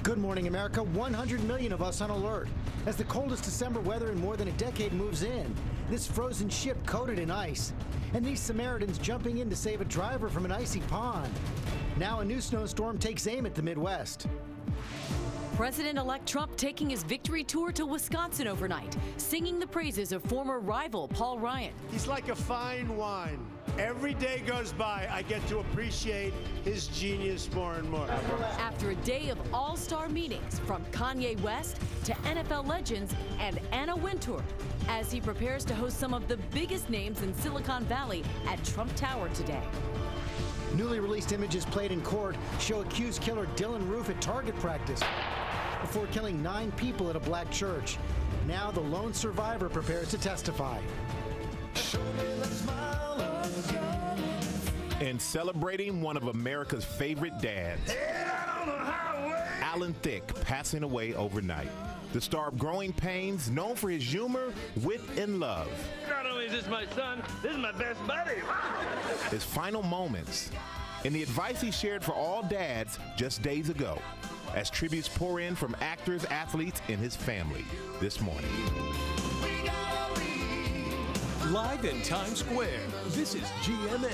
Good morning, America. 100 million of us on alert as the coldest December weather in more than a decade moves in. This frozen ship coated in ice, and these Samaritans jumping in to save a driver from an icy pond. Now a new snowstorm takes aim at the Midwest. President-elect Trump taking his victory tour to Wisconsin overnight, singing the praises of former rival Paul Ryan. He's like a fine wine. Every day goes by, I get to appreciate his genius more and more. After a day of all-star meetings, from Kanye West to NFL legends and Anna Wintour, as he prepares to host some of the biggest names in Silicon Valley at Trump Tower today. Newly released images played in court show accused killer Dylan Roof at target practice before killing 9 people at a black church. Now the lone survivor prepares to testify. And celebrating one of America's favorite dads, Alan Thicke, passing away overnight. The star of Growing Pains, known for his humor, wit, and love. Not only is this my son, this is my best buddy. His final moments, and the advice he shared for all dads just days ago, as tributes pour in from actors, athletes, and his family this morning. Live in Times Square, this is GMA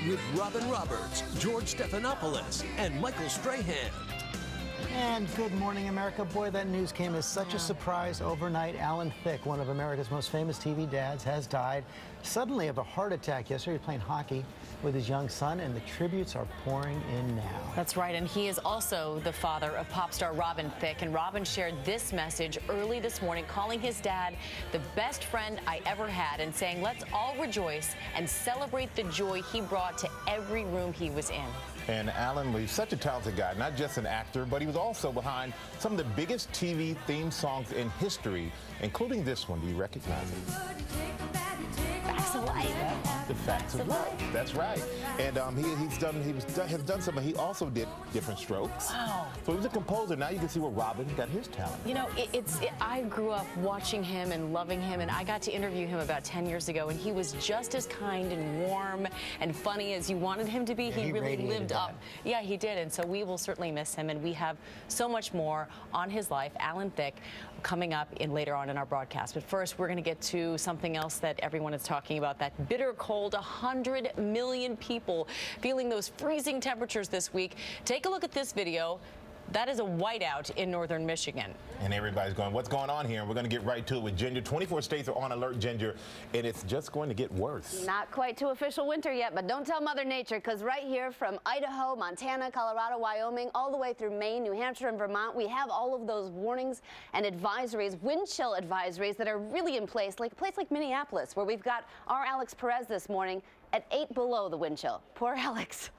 with Robin Roberts, George Stephanopoulos, and Michael Strahan. And good morning, America. Boy, that news came as such a surprise overnight. Alan Thicke, one of America's most famous TV dads, has died suddenly of a heart attack yesterday. He was playing hockey with his young son, and the tributes are pouring in now. That's right, and he is also the father of pop star Robin Thicke. And Robin shared this message early this morning, calling his dad the best friend I ever had, and saying, let's all rejoice and celebrate the joy he brought to every room he was in. And Alan was such a talented guy, not just an actor, but he was also behind some of the biggest TV theme songs in history, including this one. Do you recognize it? Facts of Life. The Facts of Life. That's right. And has done some. He also did Different Strokes. Wow. So he was a composer. Now you can see where Robin got his talent. You know, I grew up watching him and loving him, and I got to interview him about 10 years ago, and he was just as kind and warm and funny as you wanted him to be. Yeah, he really lived that. up. Yeah, he did, and so we will certainly miss him, and we have so much more on his life, Alan Thicke, coming up later on in our broadcast. But first, we're going to get to something else that everyone is talking about, that bitter cold. 100 million people feeling those freezing temperatures this week. Take a look at this video. That is a whiteout in northern Michigan. And everybody's going, what's going on here? And we're going to get right to it with Ginger. 24 states are on alert, Ginger, and it's just going to get worse. Not quite to official winter yet, but don't tell Mother Nature, because right here from Idaho, Montana, Colorado, Wyoming, all the way through Maine, New Hampshire, and Vermont, we have all of those warnings and advisories, wind chill advisories that are really in place, like a place like Minneapolis, where we've got our Alex Perez this morning at 8 below the wind chill. Poor Alex.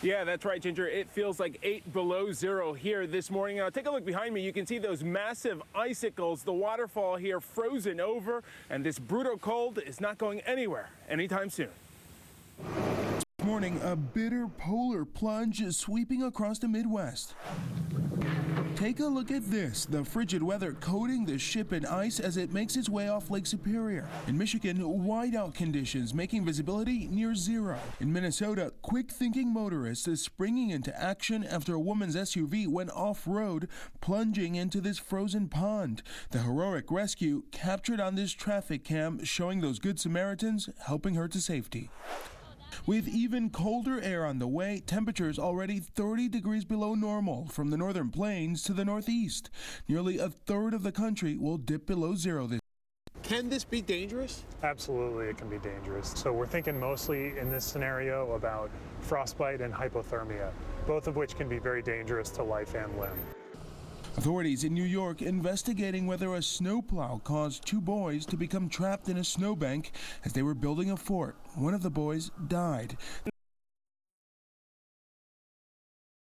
Yeah, that's right, Ginger. It feels like 8 below zero here this morning. Now, take a look behind me. You can see those massive icicles, the waterfall here frozen over, and this brutal cold is not going anywhere anytime soon. This morning, a bitter polar plunge is sweeping across the Midwest. Take a look at this, the frigid weather coating the ship in ice as it makes its way off Lake Superior. In Michigan, whiteout conditions making visibility near zero. In Minnesota, quick-thinking motorists is springing into action after a woman's SUV went off-road, plunging into this frozen pond. The heroic rescue captured on this traffic cam showing those good Samaritans helping her to safety. With even colder air on the way, temperatures already 30 degrees below normal from the northern plains to the northeast. Nearly a third of the country will dip below zero this year. Can this be dangerous? Absolutely, it can be dangerous. So we're thinking mostly in this scenario about frostbite and hypothermia, both of which can be very dangerous to life and limb. Authorities in New York investigating whether a snowplow caused 2 boys to become trapped in a snowbank as they were building a fort. One of the boys died.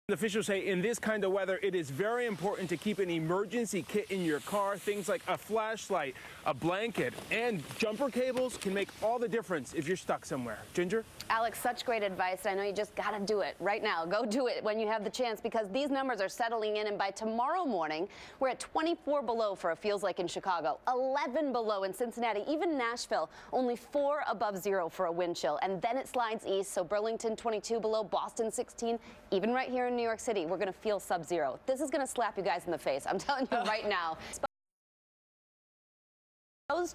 Officials say in this kind of weather, it is very important to keep an emergency kit in your car. Things like a flashlight, a blanket, and jumper cables can make all the difference if you're stuck somewhere. Ginger? Alex, such great advice. I know you just got to do it right now. Go do it when you have the chance, because these numbers are settling in, and by tomorrow morning, we're at 24 below for it feels like in Chicago, 11 below in Cincinnati, even Nashville, only 4 above 0 for a wind chill. And then it slides east, so Burlington 22 below, Boston 16, even right here in New York City, we're going to feel sub-zero. This is going to slap you guys in the face. I'm telling you right now.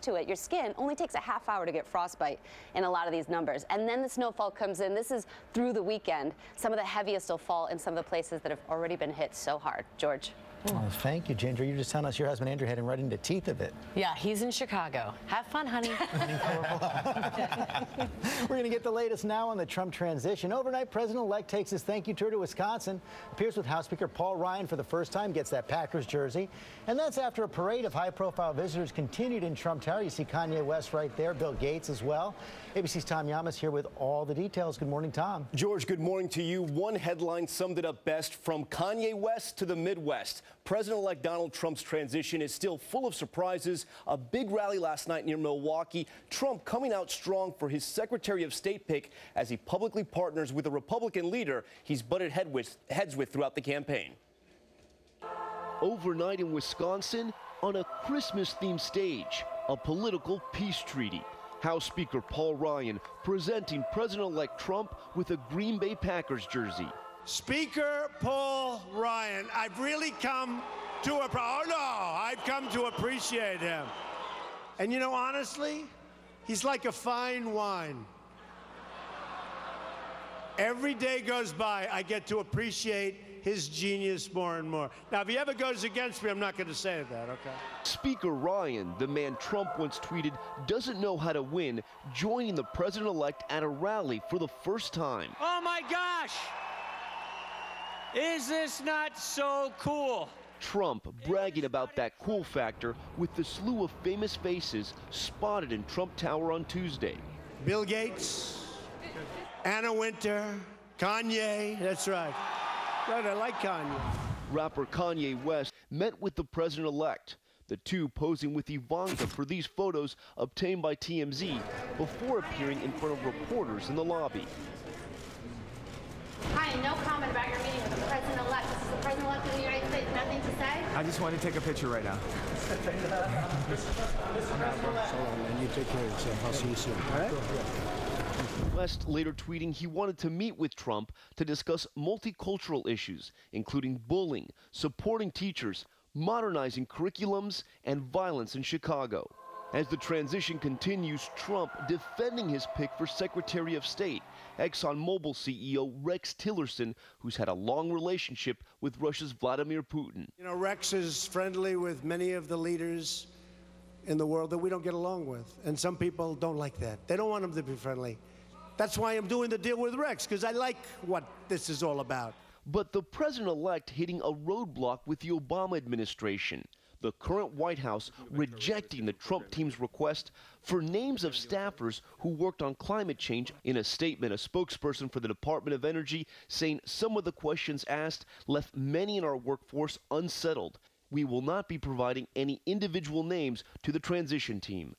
To it, your skin only takes a half hour to get frostbite in a lot of these numbers, and then the snowfall comes in. This is through the weekend. Some of the heaviest will fall in some of the places that have already been hit so hard. George. Oh, thank you, Ginger. You're just telling us your husband Andrew heading right into the teeth of it. Yeah, he's in Chicago. Have fun, honey. We're going to get the latest now on the Trump transition. Overnight, President-elect takes his thank you tour to Wisconsin, appears with House Speaker Paul Ryan for the first time, gets that Packers jersey. And that's after a parade of high-profile visitors continued in Trump Tower. You see Kanye West right there, Bill Gates as well. ABC's Tom Yamas here with all the details. Good morning, Tom. George, good morning to you. One headline summed it up best: from Kanye West to the Midwest. President-elect Donald Trump's transition is still full of surprises. A big rally last night near Milwaukee. Trump coming out strong for his Secretary of State pick as he publicly partners with a Republican leader he's butted heads with throughout the campaign. Overnight in Wisconsin, on a Christmas-themed stage, a political peace treaty. House Speaker Paul Ryan presenting President-elect Trump with a Green Bay Packers jersey. Speaker Paul Ryan, I've really come to I've come to appreciate him. And you know, honestly, he's like a fine wine. Every day goes by, I get to appreciate his genius more and more. Now, if he ever goes against me, I'm not going to say that, okay? Speaker Ryan, the man Trump once tweeted doesn't know how to win, joining the president-elect at a rally for the first time. Oh my gosh! Is this not so cool? Trump bragging about that cool factor with the slew of famous faces spotted in Trump Tower on Tuesday. Bill Gates, Anna Wintour, Kanye, that's right. Right, I like Kanye. Rapper Kanye West met with the president-elect, the two posing with Ivanka for these photos obtained by TMZ before appearing in front of reporters in the lobby. Hi, no comment about your meeting with the president-elect. This is the president-elect of the United States. Nothing to say? I just want to take a picture right now. And you take care of yourself. I'll see you soon. All right? West later tweeting he wanted to meet with Trump to discuss multicultural issues, including bullying, supporting teachers, modernizing curriculums, and violence in Chicago. As the transition continues, Trump defending his pick for Secretary of State, ExxonMobil CEO Rex Tillerson, who's had a long relationship with Russia's Vladimir Putin. You know, Rex is friendly with many of the leaders in the world that we don't get along with. And some people don't like that. They don't want him to be friendly. That's why I'm doing the deal with Rex, because I like what this is all about. But the president-elect hitting a roadblock with the Obama administration. The current White House rejecting the Trump team's request for names of staffers who worked on climate change. In a statement, a spokesperson for the Department of Energy saying some of the questions asked left many in our workforce unsettled. We will not be providing any individual names to the transition team.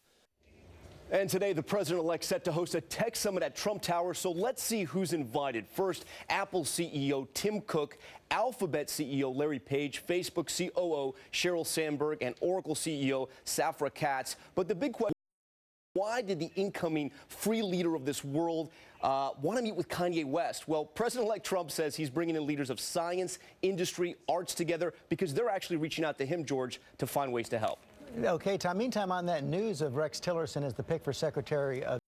And today, the president-elect set to host a tech summit at Trump Tower, so let's see who's invited. First, Apple CEO Tim Cook, Alphabet CEO Larry Page, Facebook COO Sheryl Sandberg, and Oracle CEO Safra Catz. But the big question: why did the incoming free leader of this world want to meet with Kanye West? Well, President-elect Trump says he's bringing in leaders of science, industry, arts together because they're actually reaching out to him, George, to find ways to help. Okay, Tom. Meantime, on that news of Rex Tillerson as the pick for Secretary of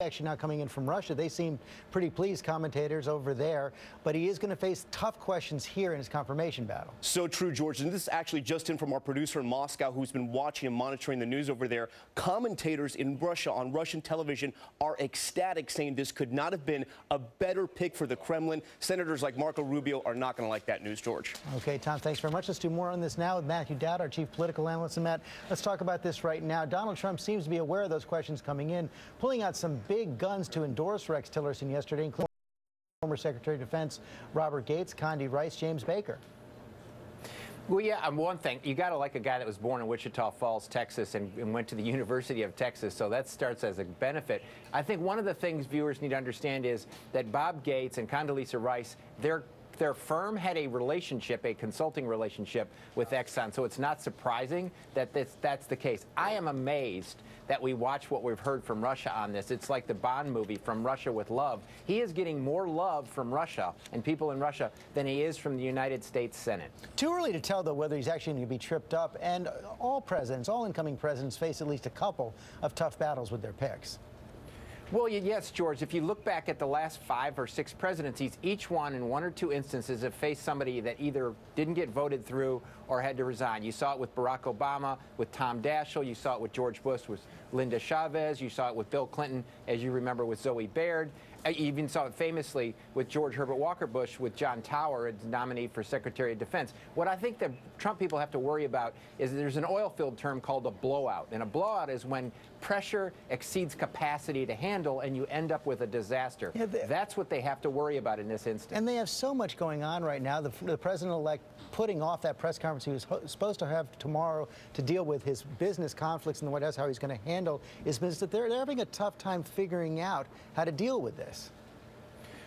actually now coming in from Russia, they seem pretty pleased, commentators over there, but he is going to face tough questions here in his confirmation battle. So true, George, and this is actually just in from our producer in Moscow who's been watching and monitoring the news over there. Commentators in Russia on Russian television are ecstatic, saying this could not have been a better pick for the Kremlin. Senators like Marco Rubio are not going to like that news, George. Okay, Tom, thanks very much. Let's do more on this now with Matthew Dowd, our chief political analyst. And Matt, let's talk about this right now. Donald Trump seems to be aware of those questions coming in, pulling out some big guns to endorse Rex Tillerson yesterday, including former Secretary of Defense Robert Gates, Condi Rice, James Baker. Well, yeah, one thing, you got to like a guy that was born in Wichita Falls, Texas, and went to the University of Texas, so that starts as a benefit. I think one of the things viewers need to understand is that Bob Gates and Condoleezza Rice, their firm had a relationship, a consulting relationship with Exxon, so it's not surprising that that's the case. I am amazed that we watch what we've heard from Russia on this. It's like the Bond movie, From Russia with Love. He is getting more love from Russia and people in Russia than he is from the United States Senate. Too early to tell, though, whether he's actually going to be tripped up, and all incoming presidents face at least a couple of tough battles with their picks. Well, yes, George, if you look back at the last 5 or 6 presidencies, each one in 1 or 2 instances have faced somebody that either didn't get voted through or had to resign. You saw it with Barack Obama, with Tom Daschle. You saw it with George Bush, with Linda Chavez. You saw it with Bill Clinton, as you remember, with Zoe Baird. You even saw it famously with George Herbert Walker Bush, with John Tower as nominee for Secretary of Defense. What I think the Trump people have to worry about is there's an oil field term called a blowout. And a blowout is when pressure exceeds capacity to handle and you end up with a disaster. Yeah, that's what they have to worry about in this instance. And they have so much going on right now. The president-elect putting off that press conference he was supposed to have tomorrow to deal with his business conflicts in the White House, how he's going to handle his business, that they're having a tough time figuring out how to deal with this.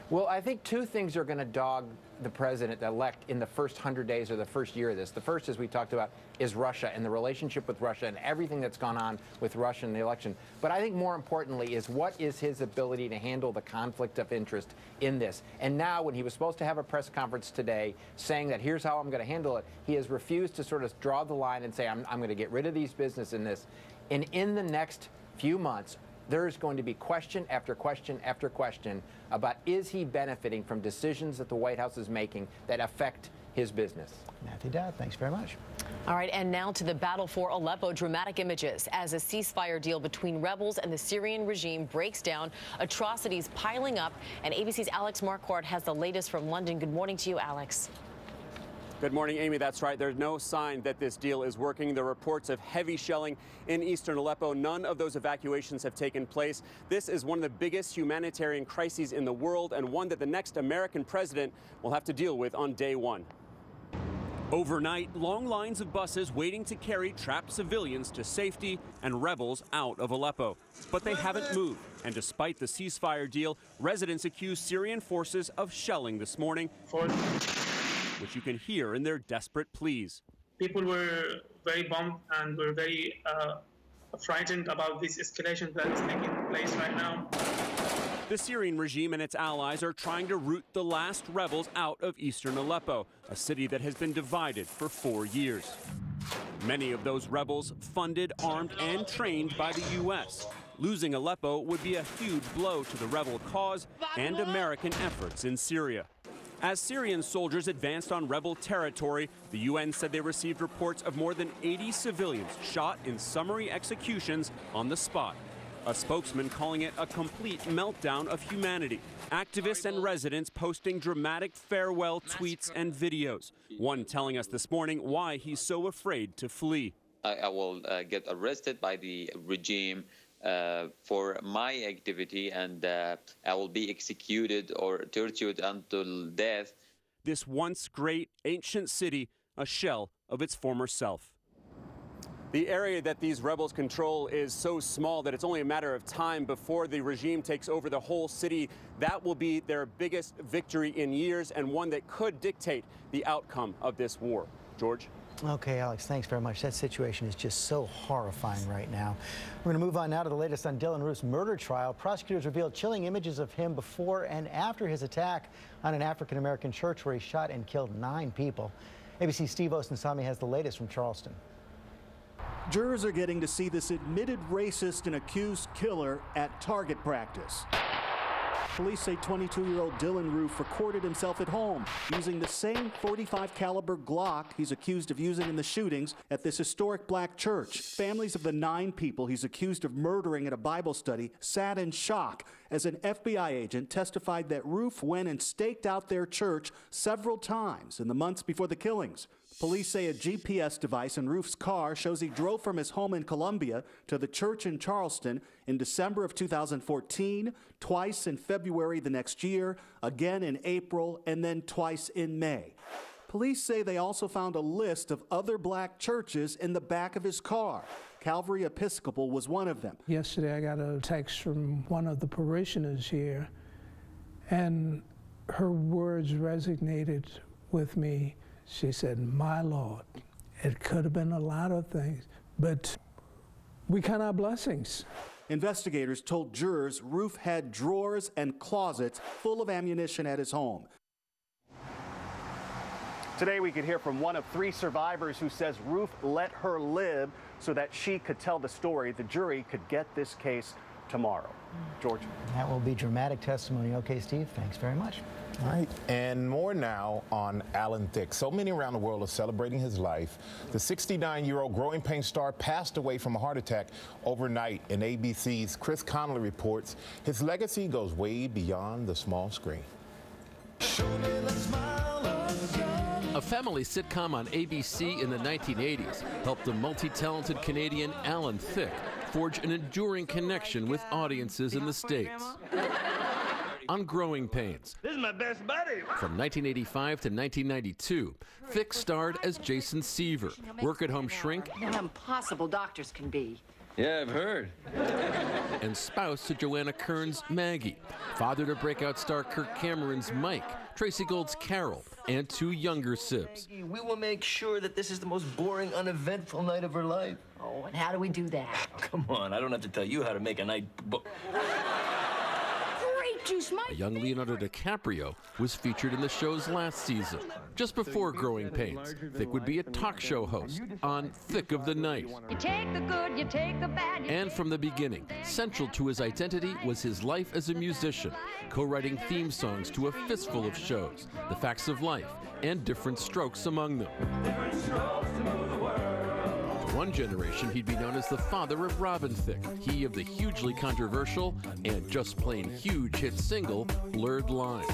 Well, I think 2 things are going to dog the president-elect in the first 100 days or the first year of this. The first, as we talked about, is Russia and the relationship with Russia and everything that's gone on with Russia in the election. But I think more importantly is what is his ability to handle the conflict of interest in this. And now, when he was supposed to have a press conference today saying that here's how I'm going to handle it, he has refused to sort of draw the line and say I'm going to get rid of these business in this. And in the next few months, there's going to be question after question after question about is he benefiting from decisions that the White House is making that affect his business. Matthew Dowd, thanks very much. All right, and now to the battle for Aleppo. Dramatic images as a ceasefire deal between rebels and the Syrian regime breaks down, atrocities piling up, and ABC's Alex Marquardt has the latest from London. Good morning to you, Alex. Good morning, Amy. That's right. There's no sign that this deal is working. There are reports of heavy shelling in eastern Aleppo. None of those evacuations have taken place. This is one of the biggest humanitarian crises in the world and one that the next American president will have to deal with on day 1. Overnight, long lines of buses waiting to carry trapped civilians to safety and rebels out of Aleppo. But they haven't moved. And despite the ceasefire deal, residents accuse Syrian forces of shelling this morning, which you can hear in their desperate pleas. People were very bummed and were very frightened about this escalation that is taking place right now. The Syrian regime and its allies are trying to root the last rebels out of eastern Aleppo, a city that has been divided for 4 years. Many of those rebels funded, armed, and trained by the U.S. Losing Aleppo would be a huge blow to the rebel cause and American efforts in Syria. As Syrian soldiers advanced on rebel territory, the UN said they received reports of more than 80 civilians shot in summary executions on the spot. A spokesman calling it a complete meltdown of humanity. Activists and residents posting dramatic farewell tweets and videos. One telling us this morning why he's so afraid to flee. I will get arrested by the regime for my activity, and I will be executed or tortured until death. This once great ancient city, a shell of its former self. The area that these rebels control is so small that it's only a matter of time before the regime takes over the whole city. That will be their biggest victory in years and one that could dictate the outcome of this war. George? Okay, Alex, thanks very much. That situation is just so horrifying right now. We're going to move on now to the latest on Dylan Roof's murder trial. Prosecutors revealed chilling images of him before and after his attack on an African-American church where he shot and killed 9 people. ABC's Steve Osunsami has the latest from Charleston. Jurors are getting to see this admitted racist and accused killer at target practice. Police say 22-year-old Dylan Roof recorded himself at home using the same .45 caliber Glock he's accused of using in the shootings at this historic black church. Families of the 9 people he's accused of murdering at a Bible study sat in shock as an FBI agent testified that Roof went and staked out their church several times in the months before the killings. Police say a GPS device in Roof's car shows he drove from his home in Columbia to the church in Charleston in December of 2014, twice in February the next year, again in April, and then twice in May. Police say they also found a list of other black churches in the back of his car. Calvary Episcopal was one of them. Yesterday I got a text from one of the parishioners here, and her words resonated with me. She said, "My Lord, it could have been a lot of things, but we count our blessings." Investigators told jurors Roof had drawers and closets full of ammunition at his home. Today we could hear from one of 3 survivors who says Roof let her live so that she could tell the story. The jury could get this case tomorrow. George. That will be dramatic testimony. Okay, Steve, thanks very much. All right, and more now on Alan Thicke. So many around the world are celebrating his life. The 69-year-old Growing Pains star passed away from a heart attack overnight, and ABC's Chris Connolly reports his legacy goes way beyond the small screen. A family sitcom on ABC in the 1980s helped the multi-talented Canadian Alan Thicke forge an enduring connection with audiences in the States. On Growing Pains. This is my best buddy. From 1985 to 1992, Thicke starred as Jason Seaver, work-at-home shrink, How impossible doctors can be. Yeah, I've heard. and spouse to Joanna Kern's Maggie, father to breakout star Kirk Cameron's Mike, Tracy Gold's Carol, and 2 younger sibs. We will make sure that this is the most boring, uneventful night of her life. Oh, and how do we do that? Come on, I don't have to tell you how to make a night Great juice, Mike. A young Leonardo DiCaprio was featured in the show's last season. Just before Growing Pains, Thicke would be a talk show host on Thicke of the Night. You take the good, you take the bad. And from the beginning, central to his identity was his life as a musician, co-writing theme songs to a fistful of shows, The Facts of Life, and Different Strokes among them. For one generation, he'd be known as the father of Robin Thicke, he of the hugely controversial and just plain huge hit single, Blurred Lines.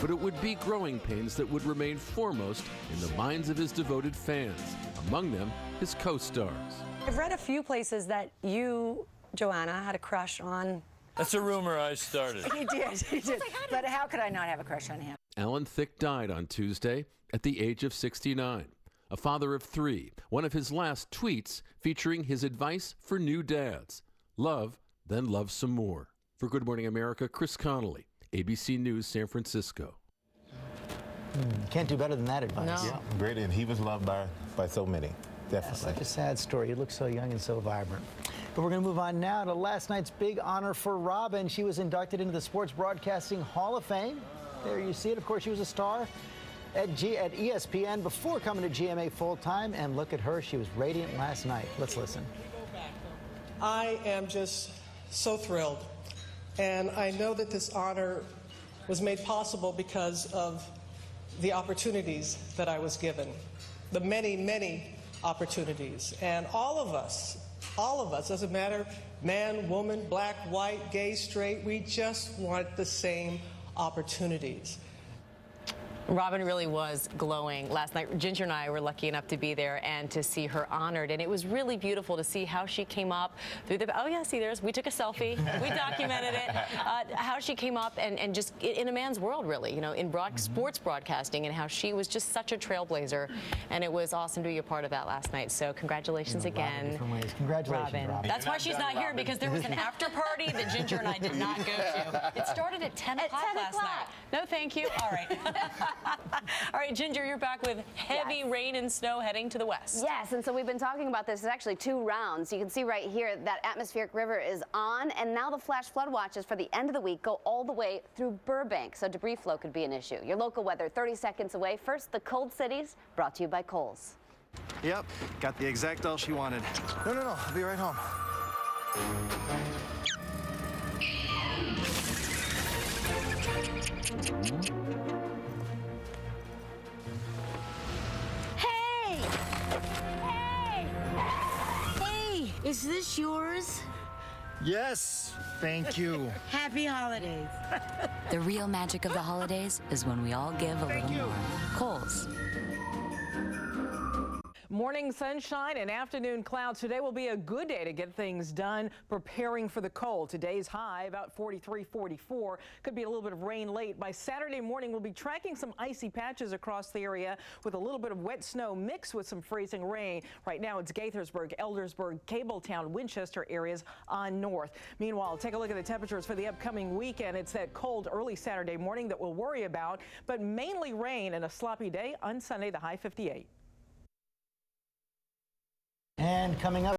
But it would be Growing Pains that would remain foremost in the minds of his devoted fans, among them his co-stars. I've read a few places that you, Joanna, had a crush on. That's a rumor I started. He did. But how could I not have a crush on him? Alan Thicke died on Tuesday at the age of 69. A father of 3, one of his last tweets featuring his advice for new dads. Love, then love some more. For Good Morning America, Chris Connolly, ABC News, San Francisco. Can't do better than that advice. No. Yeah, great, and he was loved by so many. Definitely. Such a sad story. He looks so young and so vibrant. But we're going to move on now to last night's big honor for Robin. She was inducted into the Sports Broadcasting Hall of Fame. There you see it. Of course, she was a star at ESPN before coming to GMA full-time. And look at her. She was radiant last night. Let's listen. I am just so thrilled. And I know that this honor was made possible because of the opportunities that I was given, the many, many opportunities. And all of us, doesn't matter, man, woman, black, white, gay, straight, we just want the same opportunities. Robin really was glowing last night. Ginger and I were lucky enough to be there and to see her honored, and it was really beautiful to see how she came up through the, oh yeah, see we took a selfie, we documented it, how she came up and just in a man's world really, you know, in sports broadcasting, and how she was just such a trailblazer, and it was awesome to be a part of that last night. So congratulations again, Congratulations, Robin. That's why she's not here, because there was an after party that Ginger and I did not go to. It started at 10 o'clock last night. No, thank you. All right. All right, Ginger, you're back with heavy rain and snow heading to the west. Yes, and so we've been talking about this. It's actually 2 rounds. You can see right here that atmospheric river is on, and now the flash flood watches for the end of the week go all the way through Burbank, so debris flow could be an issue. Your local weather 30 seconds away. First, the cold cities, brought to you by Kohl's. Yep, got the exact doll she wanted. No, I'll be right home. Is this yours? Yes, thank you. Happy holidays. The real magic of the holidays is when we all give a little more. Kohl's. Morning sunshine and afternoon clouds. Today will be a good day to get things done, preparing for the cold. Today's high about 43, 44. Could be a little bit of rain late. By Saturday morning, we'll be tracking some icy patches across the area with a little bit of wet snow mixed with some freezing rain. Right now, it's Gaithersburg, Eldersburg, Cabletown, Winchester areas on north. Meanwhile, take a look at the temperatures for the upcoming weekend. It's that cold early Saturday morning that we'll worry about, but mainly rain and a sloppy day on Sunday, the high 58. And coming up.